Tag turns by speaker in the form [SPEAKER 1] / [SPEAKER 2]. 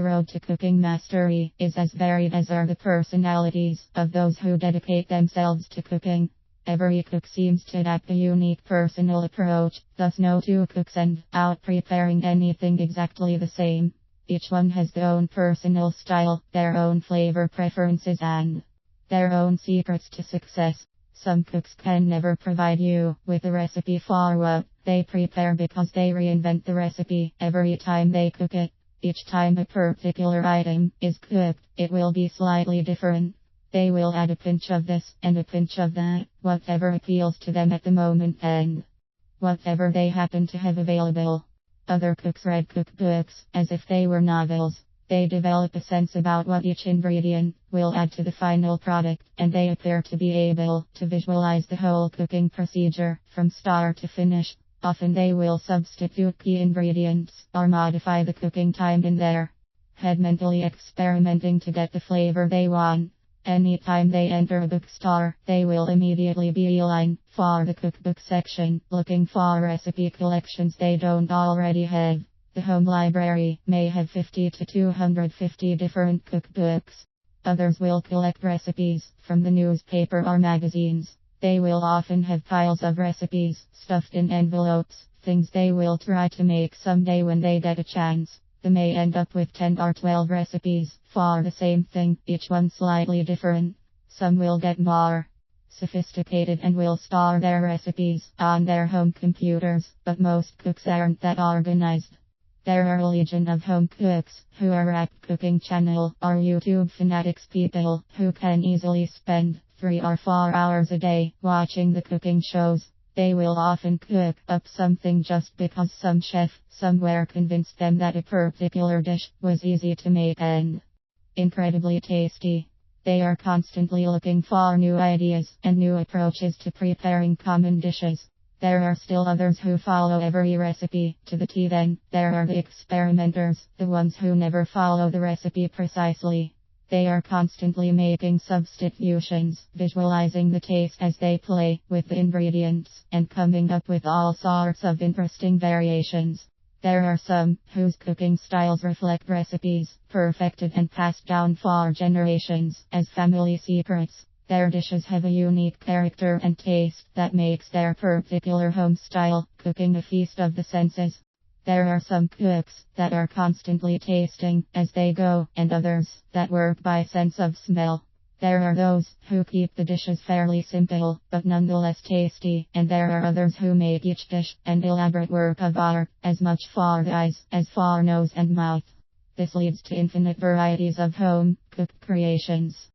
[SPEAKER 1] The road to cooking mastery is as varied as are the personalities of those who dedicate themselves to cooking. Every cook seems to adapt a unique personal approach, thus no two cooks end out preparing anything exactly the same. Each one has their own personal style, their own flavor preferences and their own secrets to success. Some cooks can never provide you with a recipe for what they prepare because they reinvent the recipe every time they cook it. Each time a particular item is cooked, it will be slightly different. They will add a pinch of this and a pinch of that, whatever appeals to them at the moment and whatever they happen to have available. Other cooks read cookbooks as if they were novels. They develop a sense about what each ingredient will add to the final product, and they appear to be able to visualize the whole cooking procedure from start to finish. Often they will substitute key ingredients or modify the cooking time in their head, mentally experimenting to get the flavor they want. Anytime they enter a bookstore, they will immediately beeline for the cookbook section, looking for recipe collections they don't already have. The home library may have 50 to 250 different cookbooks. Others will collect recipes from the newspaper or magazines. They will often have piles of recipes stuffed in envelopes, things they will try to make someday when they get a chance. They may end up with 10 or 12 recipes for the same thing, each one slightly different. Some will get more sophisticated and will store their recipes on their home computers, but most cooks aren't that organized. There are a legion of home cooks who are at cooking channel or YouTube fanatics, people who can easily spend 3 or 4 hours a day watching the cooking shows. They will often cook up something just because some chef somewhere convinced them that a particular dish was easy to make and incredibly tasty. They are constantly looking for new ideas and new approaches to preparing common dishes. There are still others who follow every recipe to the T. Then there are the experimenters, the ones who never follow the recipe precisely. They are constantly making substitutions, visualizing the taste as they play with the ingredients, and coming up with all sorts of interesting variations. There are some whose cooking styles reflect recipes perfected and passed down for generations as family secrets. Their dishes have a unique character and taste that makes their particular home style cooking a feast of the senses. There are some cooks that are constantly tasting as they go, and others that work by sense of smell. There are those who keep the dishes fairly simple, but nonetheless tasty, and there are others who make each dish an elaborate work of art, as much for the eyes as for nose and mouth. This leads to infinite varieties of home cooked creations.